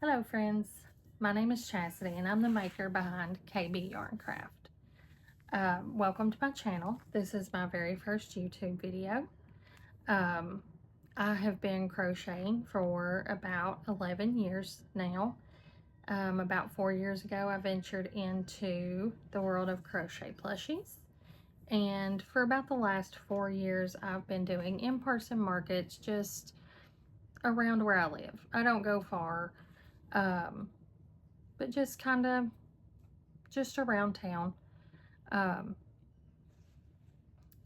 Hello friends, my name is Chastity and I'm the maker behind KB Yarn Craft. Welcome to my channel. This is my very first YouTube video. Um, I have been crocheting for about 11 years now. About 4 years ago I ventured into the world of crochet plushies. And for about the last 4 years I've been doing in-person markets just around where I live. I don't go far. But just kind of just around town. Um,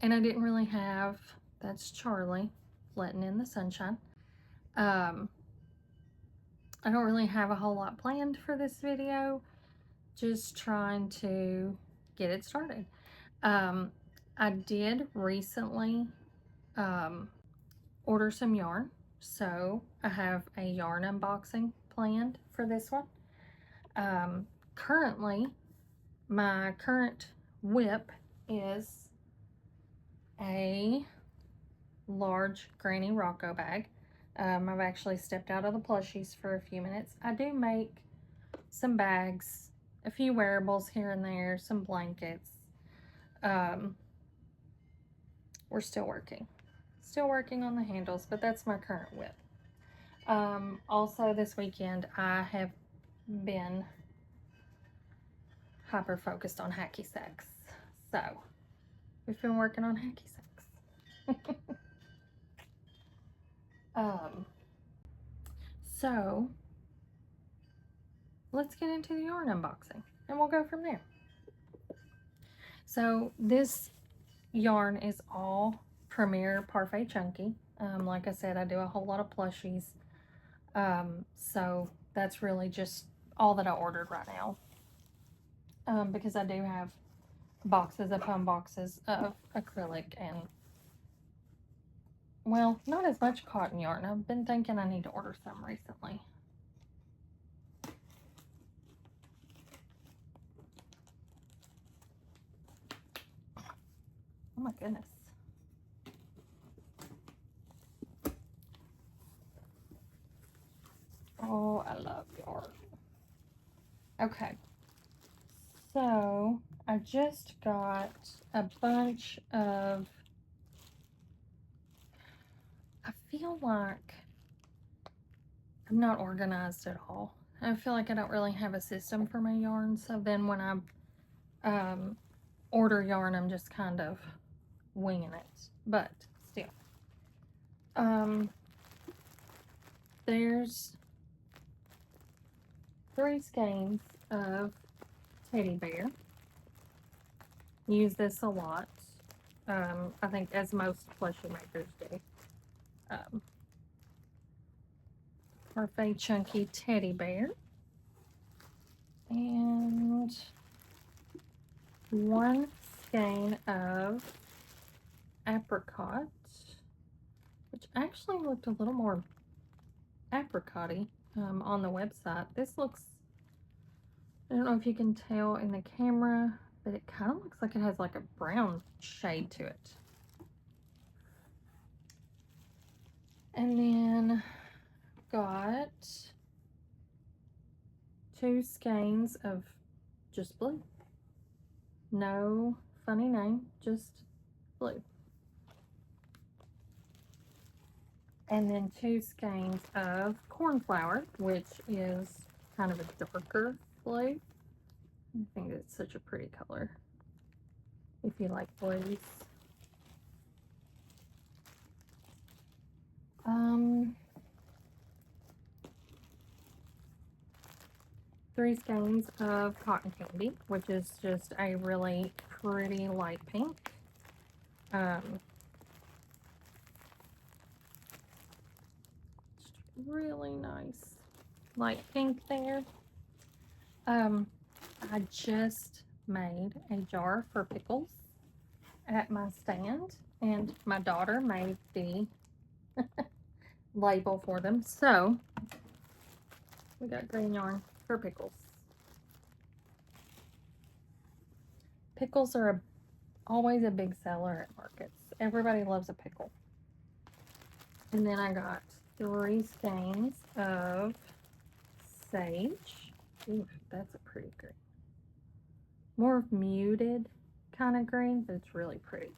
and I didn't really have, that's Charlie, letting in the sunshine. Um, I don't really have a whole lot planned for this video, just trying to get it started. I did recently order some yarn, so I have a yarn unboxing planned for this one. Currently, my current whip is a large Granny Rocco bag. I've actually stepped out of the plushies for a few minutes. I do make some bags, a few wearables here and there, some blankets. We're still working on the handles, but that's my current whip. Also this weekend I have been hyper focused on hacky sacks, so we've been working on hacky sacks. So let's get into the yarn unboxing and we'll go from there. So this yarn is all Premier Parfait Chunky. Like I said, I do a whole lot of plushies. So that's really just all that I ordered right now. Because I do have boxes upon boxes of acrylic and, well, not as much cotton yarn. I've been thinking I need to order some recently. Oh my goodness. Oh, I love yarn. Okay. So, I just got a bunch of, I feel like I'm not organized at all. I feel like I don't really have a system for my yarn. So then when I order yarn, I'm just kind of winging it. But still. There's 3 skeins of teddy bear. Use this a lot. I think as most plushie makers do. Parfait Chunky teddy bear. And 1 skein of apricot, which actually looked a little more apricot-y on the website. This looks, I don't know if you can tell in the camera, but it kind of looks like it has like a brown shade to it. And then got 2 skeins of just blue. No funny name, just blue. And then 2 skeins of cornflower, which is kind of a darker blue. I think it's such a pretty color if you like blues. 3 skeins of cotton candy, which is just a really pretty light pink. Really nice light pink there. I just made a jar for pickles at my stand, and my daughter made the label for them. So we got green yarn for pickles. Pickles are always a big seller at markets. Everybody loves a pickle. And then I got 3 skeins of Sage. Ooh, that's a pretty green. More muted kind of green, but it's really pretty.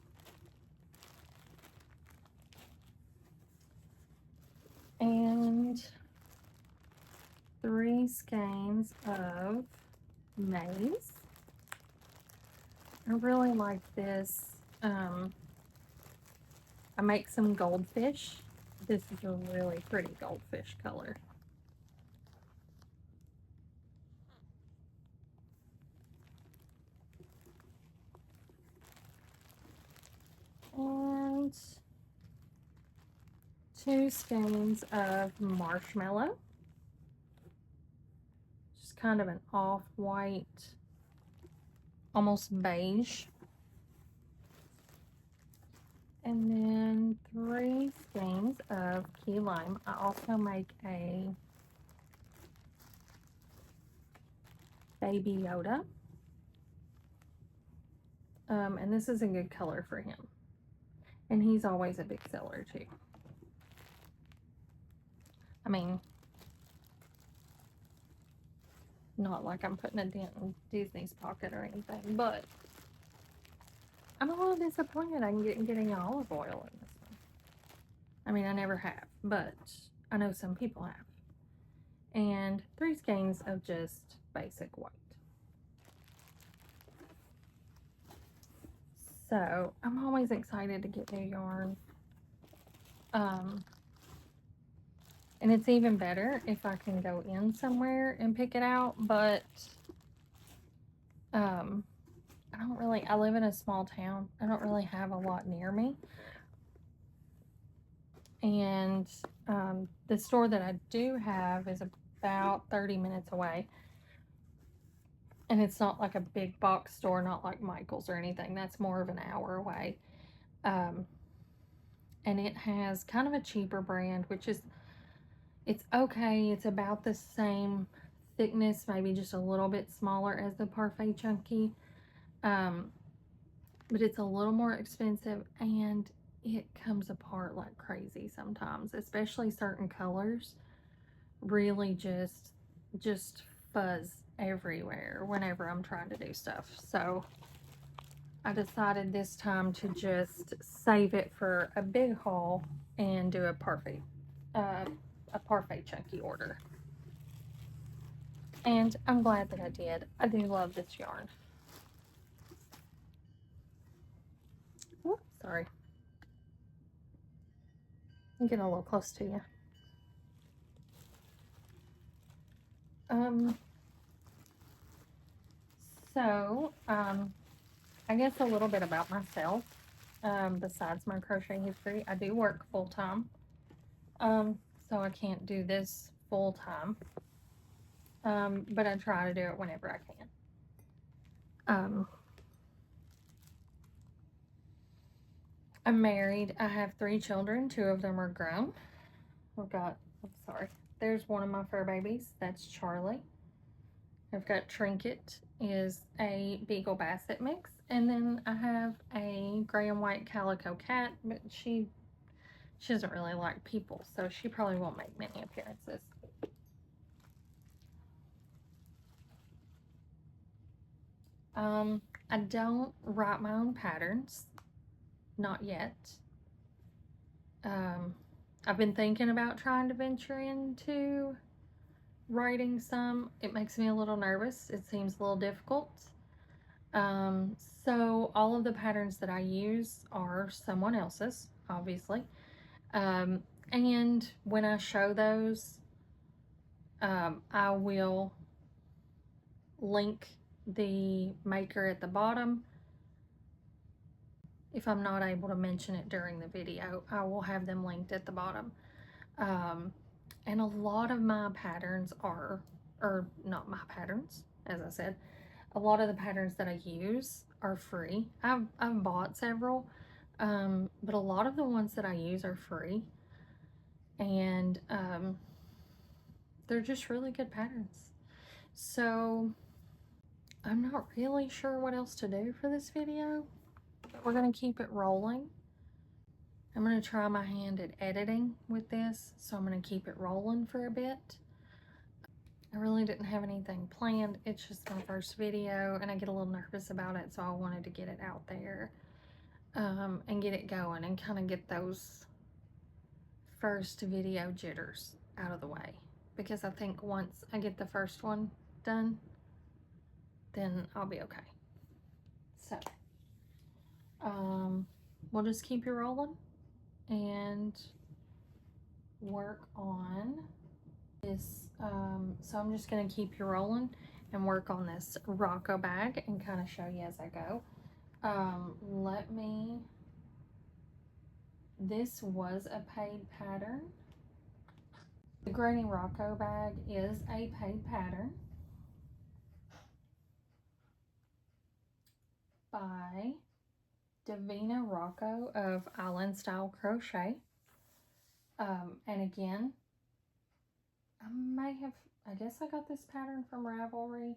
And 3 skeins of maize. I really like this. I make some goldfish. This is a really pretty goldfish color. And 2 skeins of marshmallow. Just kind of an off-white, almost beige. And then 3 skeins of key lime. I also make a Baby Yoda. And this is a good color for him. And he's always a big seller too. I mean, not like I'm putting a dent in Disney's pocket or anything, but I'm a little disappointed I can get getting olive oil in this one. I mean, I never have, but I know some people have. And 3 skeins of just basic white. So I'm always excited to get new yarn. And it's even better if I can go in somewhere and pick it out, but I live in a small town. I don't really have a lot near me. And the store that I do have is about 30 minutes away. And it's not like a big box store, not like Michael's or anything. That's more of an hour away. And it has kind of a cheaper brand, which is, it's okay. It's about the same thickness, maybe just a little bit smaller as the Parfait Chunky. But it's a little more expensive, and it comes apart like crazy sometimes, especially certain colors really just fuzz everywhere whenever I'm trying to do stuff. So I decided this time to just save it for a big haul and do a Parfait Chunky order. And I'm glad that I did. I do love this yarn. Oops, sorry. I'm getting a little close to you. I guess a little bit about myself. Besides my crochet history, I do work full-time. So I can't do this full-time. But I try to do it whenever I can. I'm married. I have 3 children. 2 of them are grown. There's one of my fur babies. That's Charlie. I've got Trinket, is a Beagle Basset mix. And then I have a gray and white calico cat, but she doesn't really like people, so she probably won't make many appearances. I don't write my own patterns. Not yet. I've been thinking about trying to venture into writing some. It makes me a little nervous. It seems a little difficult. So all of the patterns that I use are someone else's, obviously. And when I show those, I will link the maker at the bottom. If I'm not able to mention it during the video, I will have them linked at the bottom. And a lot of my patterns are, or not my patterns, as I said, a lot of the patterns that I use are free. I've bought several, but a lot of the ones that I use are free. And they're just really good patterns. So I'm not really sure what else to do for this video, but we're going to keep it rolling. I'm going to try my hand at editing with this, so I'm going to keep it rolling for a bit. I really didn't have anything planned. It's just my first video and I get a little nervous about it, so I wanted to get it out there and get it going and kind of get those first video jitters out of the way, because I think once I get the first one done, then I'll be okay. So we'll just keep you rolling and work on this. So I'm just going to keep you rolling and work on this Rocco bag and kind of show you as I go. This was a paid pattern. The Granny Rocco bag is a paid pattern by Granny Rocco of Island Style Crochet. And again, I guess I got this pattern from Ravelry,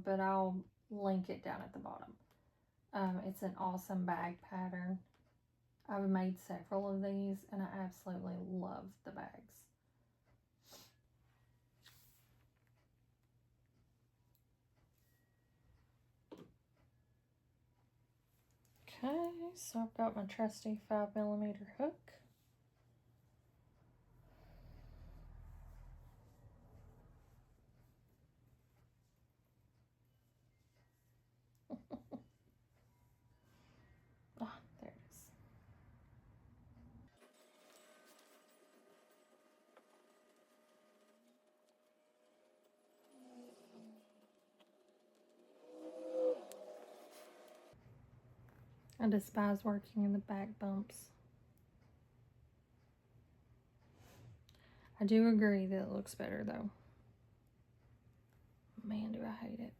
but I'll link it down at the bottom. It's an awesome bag pattern. I've made several of these and I absolutely love the bags. Okay, so I've got my trusty 5mm hook. Ah, there it is. I despise working in the back bumps. I do agree that it looks better though. Man, do I hate it.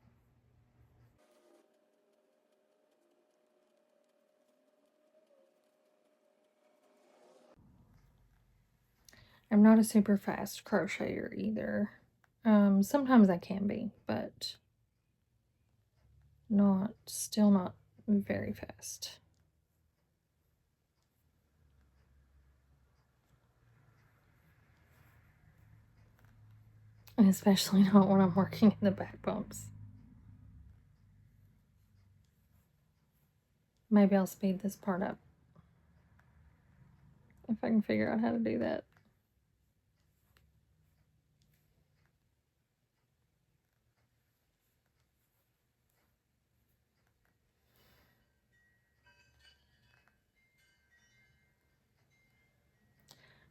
I'm not a super fast crocheter either. Sometimes I can be, but still not very fast. And especially not when I'm working in the back bumps. Maybe I'll speed this part up if I can figure out how to do that.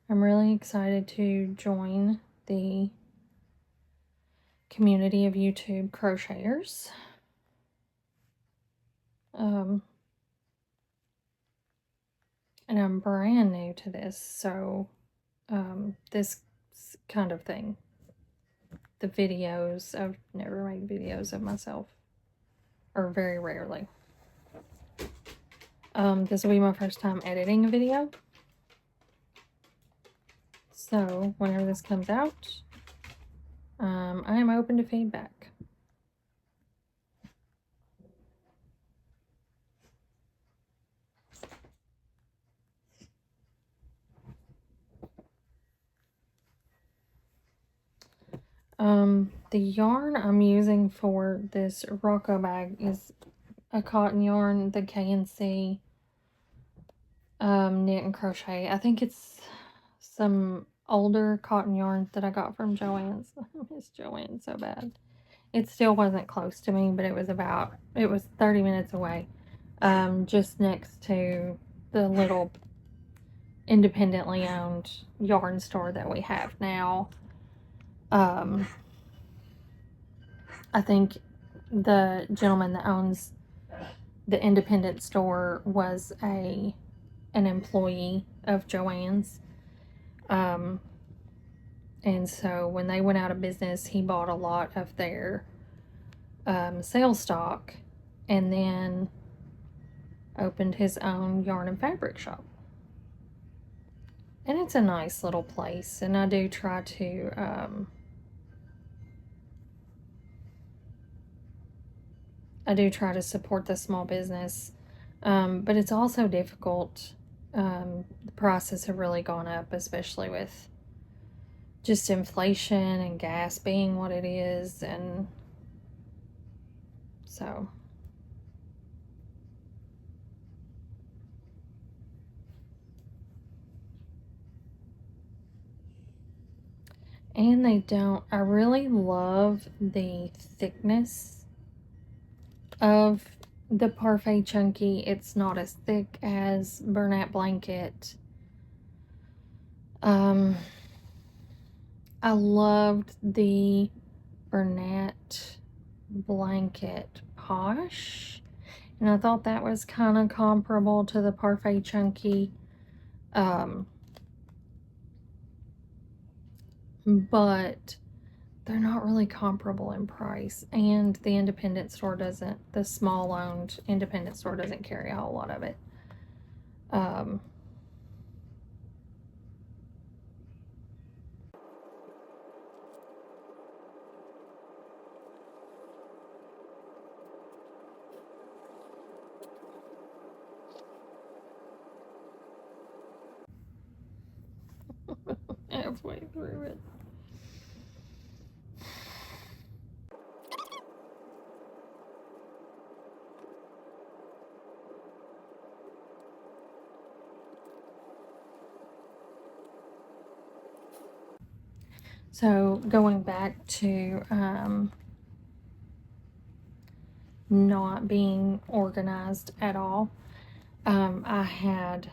I'm really excited to join the community of YouTube crocheters. And I'm brand new to this, so this kind of thing, the videos, I've never made videos of myself, or very rarely. This will be my first time editing a video. So whenever this comes out, I am open to feedback. The yarn I'm using for this Rocco bag is a cotton yarn, the KNC knit and crochet. I think it's some older cotton yarn that I got from Joann's. I miss Joann so bad. It still wasn't close to me, but it was 30 minutes away. Just next to the little independently owned yarn store that we have now. I think the gentleman that owns the independent store was an employee of Joann's. And so when they went out of business, he bought a lot of their sales stock and then opened his own yarn and fabric shop. And it's a nice little place, and I do try to support the small business, but it's also difficult. The prices have really gone up, especially with just inflation and gas being what it is, and so. And I really love the thickness of the Parfait Chunky. It's not as thick as Bernat Blanket. I loved the Bernat Blanket Posh, and I thought that was kind of comparable to the Parfait Chunky. But they're not really comparable in price, and the independent store doesn't, the small owned independent store doesn't carry a whole lot of it. Halfway through it. So going back to not being organized at all, I had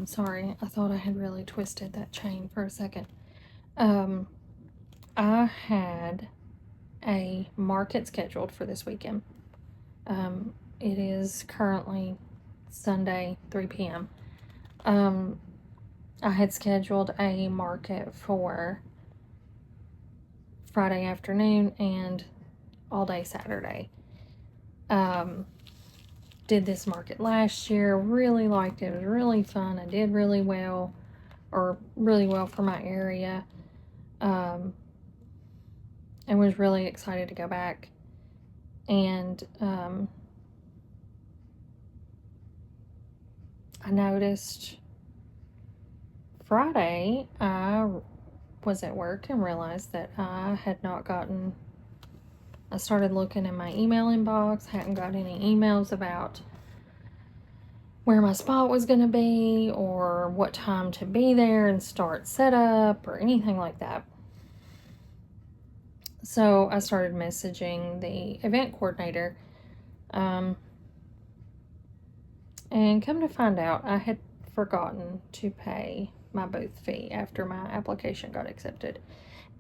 sorry, I thought I had really twisted that chain for a second. I had a market scheduled for this weekend. It is currently Sunday, 3 p.m. I had scheduled a market for Friday afternoon and all day Saturday. Did this market last year, really liked it. It was really fun. I did really well, or really well for my area, and was really excited to go back. And I noticed Friday I was at work and realized that I had not gotten, I started looking in my email inbox, hadn't got any emails about where my spot was going to be or what time to be there and start setup or anything like that. So I started messaging the event coordinator, and come to find out, I had forgotten to pay my booth fee after my application got accepted.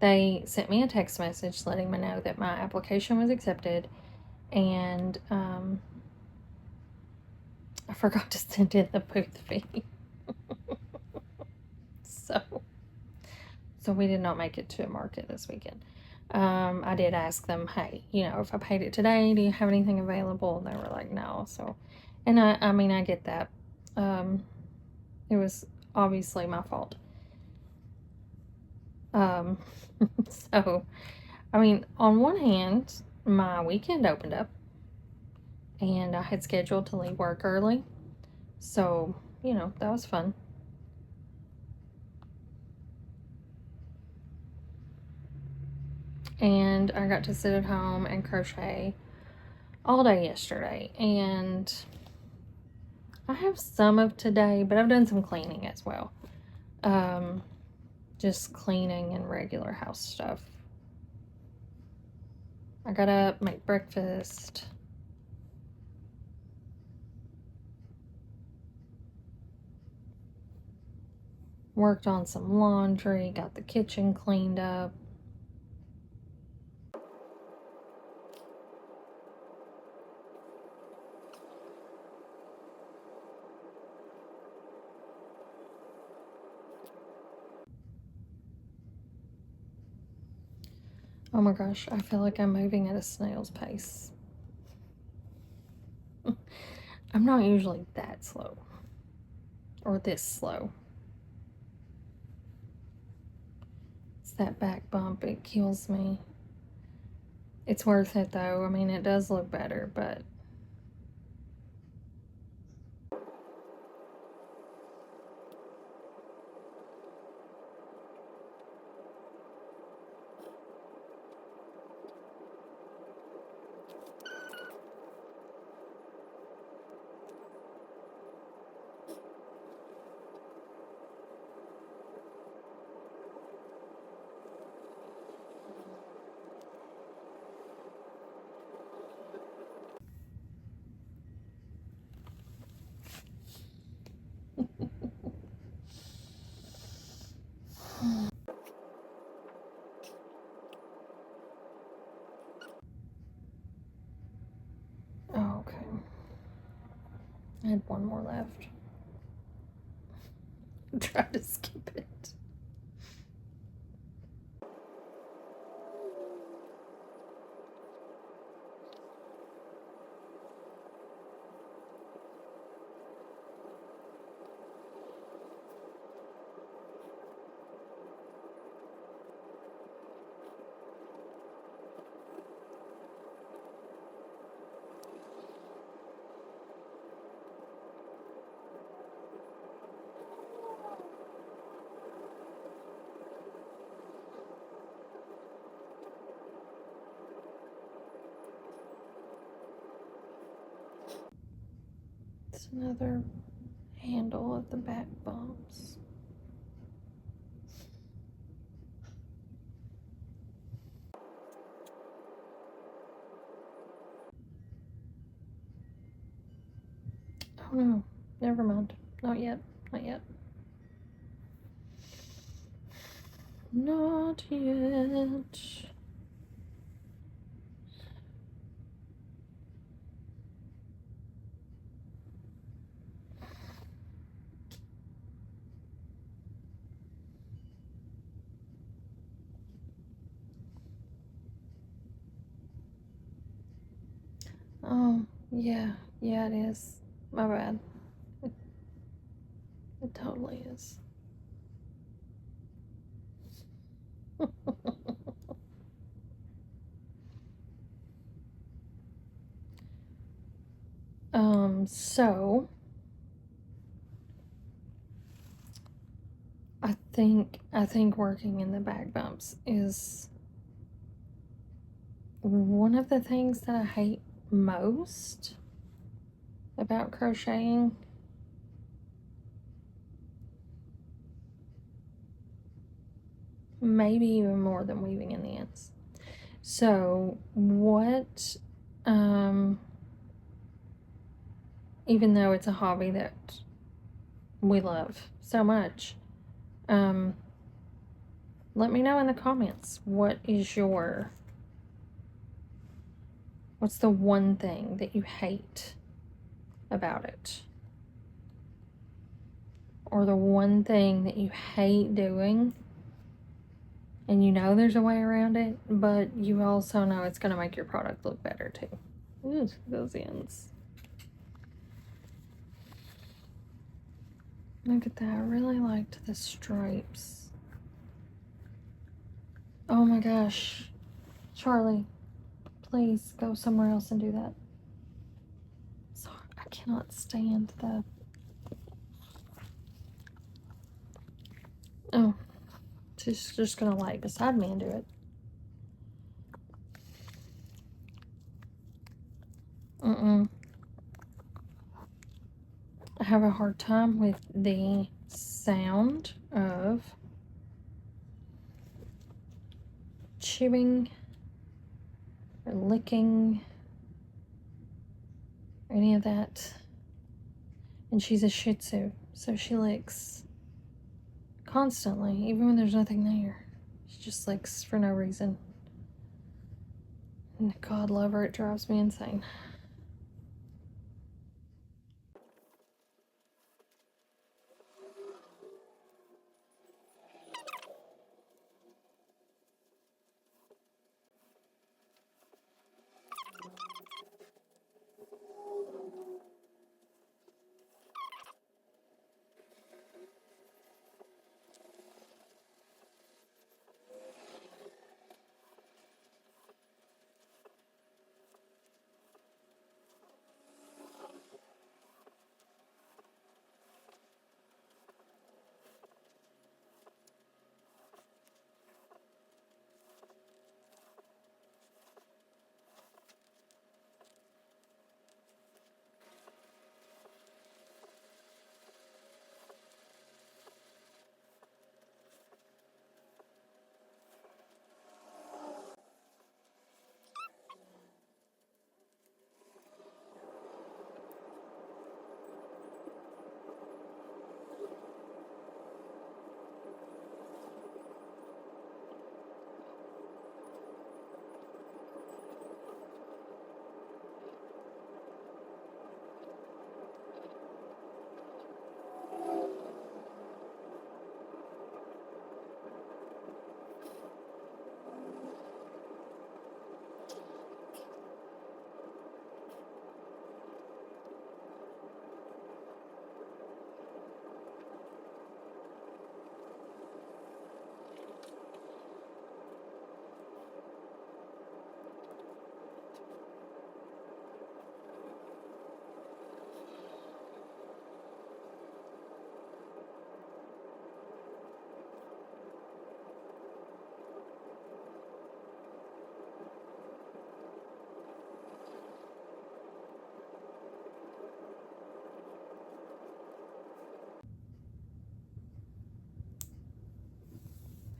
They sent me a text message letting me know that my application was accepted, and I forgot to send in the booth fee. So we did not make it to a market this weekend. I did ask them, hey, if I paid it today, do you have anything available? And they were like, no. So, and I mean, I get that. It was obviously my fault. So, I mean, on one hand, my weekend opened up and I had scheduled to leave work early. So, that was fun. And I got to sit at home and crochet all day yesterday. And I have some of today, but I've done some cleaning as well. Just cleaning and regular house stuff. I got up, make breakfast. Worked on some laundry, got the kitchen cleaned up. Oh my gosh, I feel like I'm moving at a snail's pace. I'm not usually that slow. Or this slow. It's that back bump, it kills me. It's worth it though. I mean, it does look better, but I had one more left. Try to skip it. It's another handle of the back bumps. Oh no, never mind. Not yet. Not yet. Not yet. Oh, yeah. Yeah, it is. My bad. It totally is. So I think working in the back bumps is one of the things that I hate most about crocheting. Maybe even more than weaving in the ends. So what, even though it's a hobby that we love so much, let me know in the comments, what's the one thing that you hate about it? Or the one thing that you hate doing, and you know there's a way around it, but you also know it's going to make your product look better too. Ooh, those ends. Look at that. I really liked the stripes. Oh my gosh. Charlie, please go somewhere else and do that. Sorry, I cannot stand the... Oh, she's just gonna lay beside me and do it. I have a hard time with the sound of chewing or licking or any of that. And she's a Shih Tzu, so she licks constantly, even when there's nothing there. She just licks for no reason. And God love her, it drives me insane.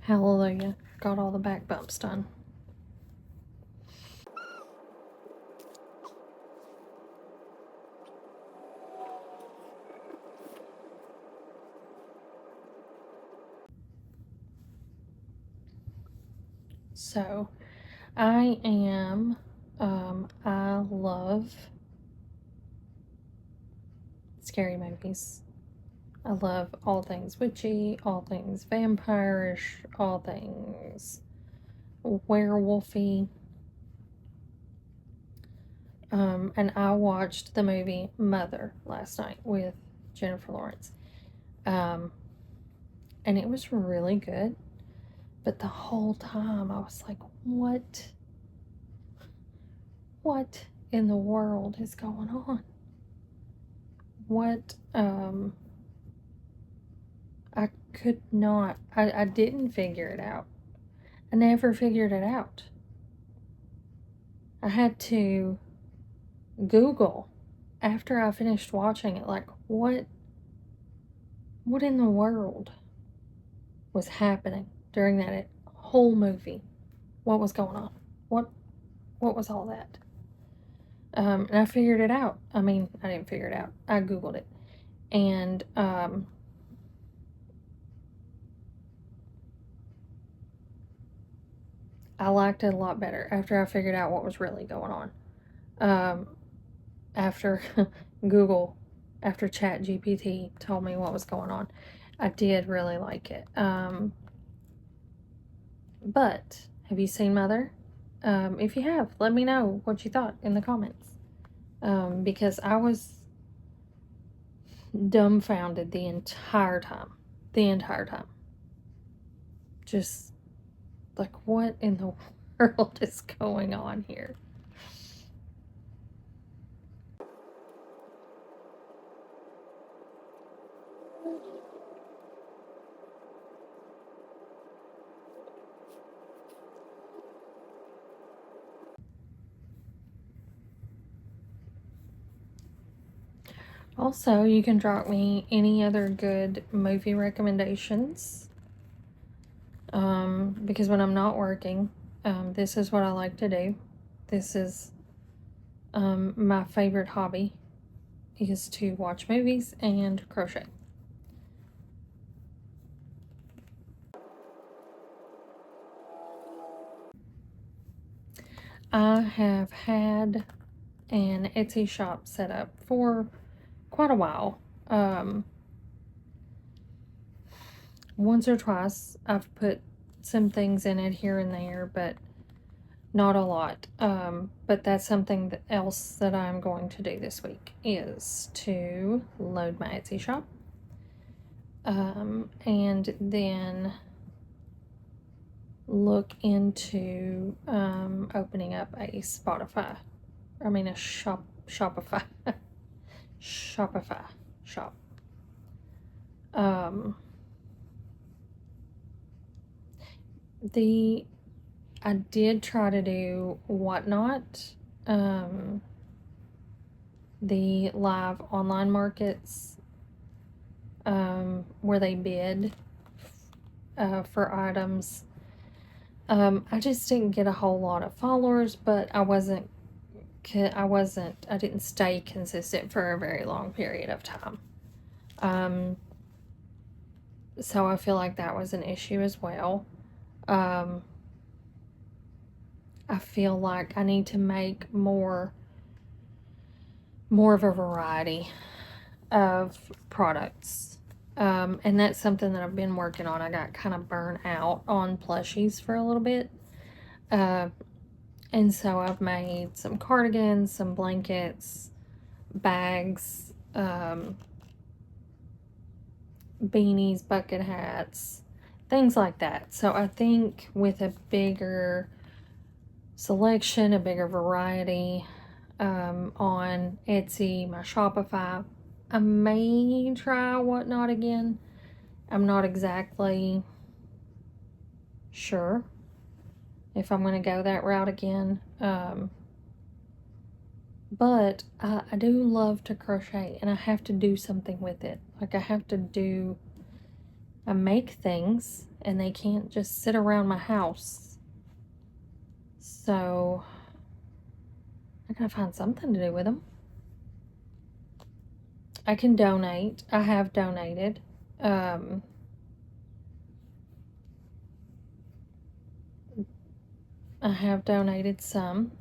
Hallelujah. Got all the back bumps done. So, I love scary movies. I love all things witchy, all things vampirish, all things werewolfy. And I watched the movie Mother last night with Jennifer Lawrence. And it was really good. But the whole time I was like, what in the world is going on? I could not, I didn't figure it out. I never figured it out. I had to Google after I finished watching it, like, what in the world was happening during that whole movie? What was going on? What was all that? And I figured it out. I mean, I didn't figure it out. I Googled it. And, I liked it a lot better after I figured out what was really going on. After Google, after ChatGPT told me what was going on, I did really like it. But have you seen Mother? If you have, let me know what you thought in the comments. Because I was dumbfounded the entire time. Just like, what in the world is going on here? Also, you can drop me any other good movie recommendations. Because when I'm not working, this is what I like to do. This is my favorite hobby, is to watch movies and crochet. I have had an Etsy shop set up for quite a while. Once or twice I've put some things in it here and there, but not a lot. But that's something else that I'm going to do this week, is to load my Etsy shop. And then look into opening up a Shopify Shopify shop. I did try to do Whatnot, the live online markets, where they bid for items. I just didn't get a whole lot of followers, but I didn't stay consistent for a very long period of time. So I feel like that was an issue as well. I feel like I need to make more of a variety of products. And that's something that I've been working on. I got kind of burnt out on plushies for a little bit. And so I've made some cardigans, some blankets, bags, beanies, bucket hats, things like that. So I think with a bigger selection, a bigger variety, on Etsy, my Shopify, I may try Whatnot again. I'm not exactly sure if I'm going to go that route again. But I do love to crochet, and I have to do something with it. Like, I have to do I make things and they can't just sit around my house. So I gotta find something to do with them. I can donate. I have donated. I have donated some.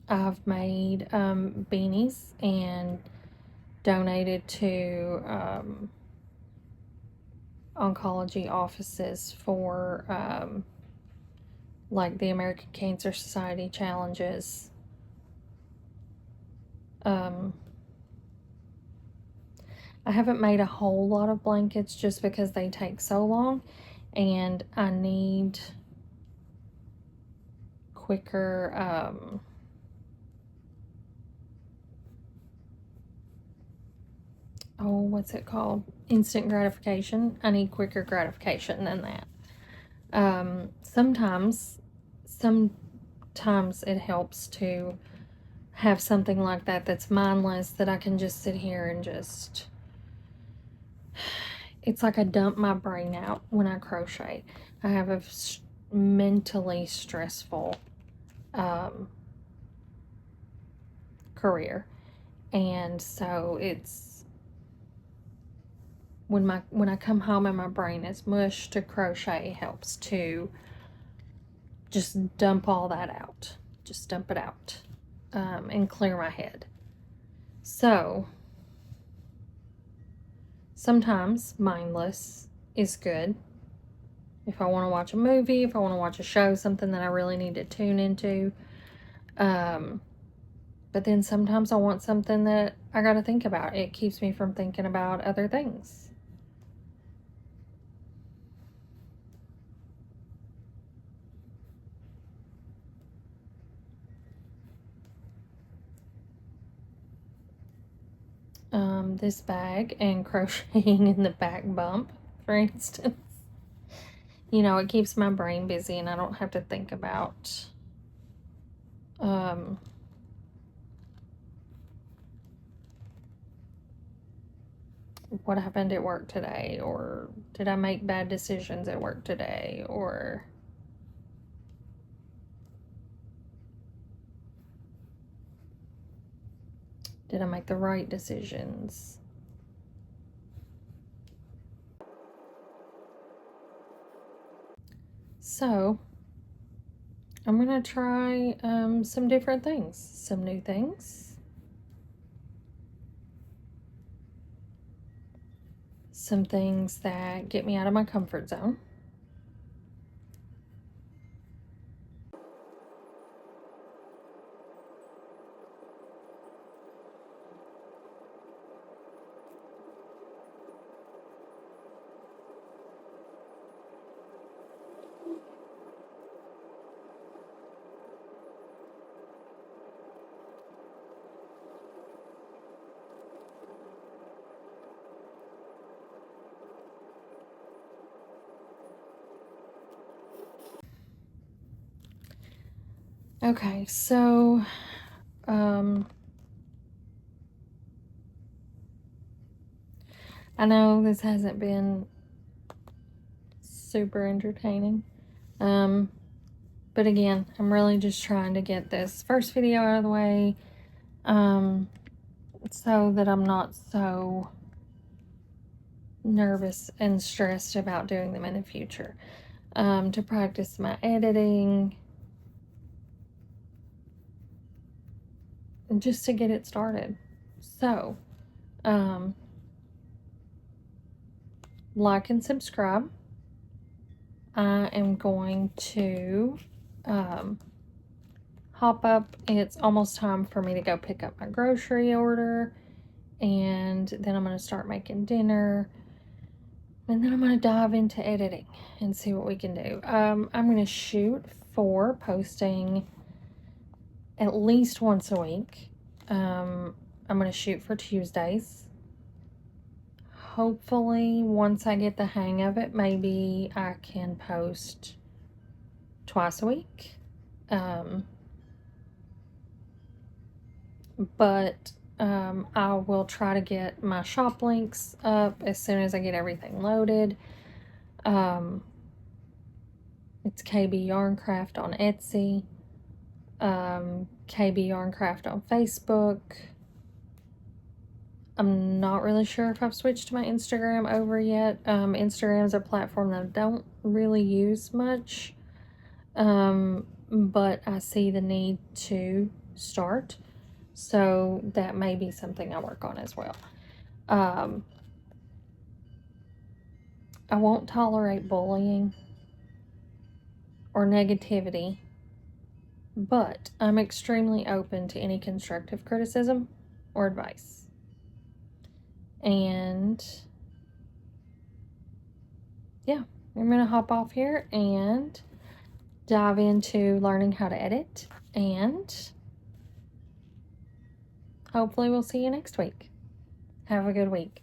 I've made beanies and donated to oncology offices for like the American Cancer Society challenges. I haven't made a whole lot of blankets just because they take so long, and I need quicker what's it called? Instant gratification. I need quicker gratification than that. Sometimes it helps to have something like that that's mindless, that I can just sit here and just, it's like I dump my brain out when I crochet. I have a mentally stressful career, and so it's when I come home and my brain is mush, to crochet helps to just dump all that out. Just dump it out and clear my head. So sometimes mindless is good. If I want to watch a movie, if I want to watch a show, something that I really need to tune into. But then sometimes I want something that I got to think about. It keeps me from thinking about other things. This bag and crocheting in the back bump, for instance. You know, it keeps my brain busy and I don't have to think about what happened at work today, or did I make bad decisions at work today, or did I make the right decisions? So I'm gonna try some different things, some new things, some things that get me out of my comfort zone. Okay, so I know this hasn't been super entertaining, but again, I'm really just trying to get this first video out of the way, so that I'm not so nervous and stressed about doing them in the future, to practice my editing, just to get it started. So, like and subscribe. I am going to hop up. It's almost time for me to go pick up my grocery order, and then I'm going to start making dinner, and then I'm going to dive into editing and see what we can do. I'm going to shoot for posting at least once a week. I'm going to shoot for Tuesdays. Hopefully, once I get the hang of it, maybe I can post twice a week. But I will try to get my shop links up as soon as I get everything loaded. It's KB Yarncraft on Etsy, KB Yarncraft on Facebook. I'm not really sure if I've switched my Instagram over yet. Instagram is a platform that I don't really use much, but I see the need to start, so that may be something I work on as well. I won't tolerate bullying or negativity, but I'm extremely open to any constructive criticism or advice. And yeah, I'm going to hop off here and dive into learning how to edit, and hopefully we'll see you next week. Have a good week.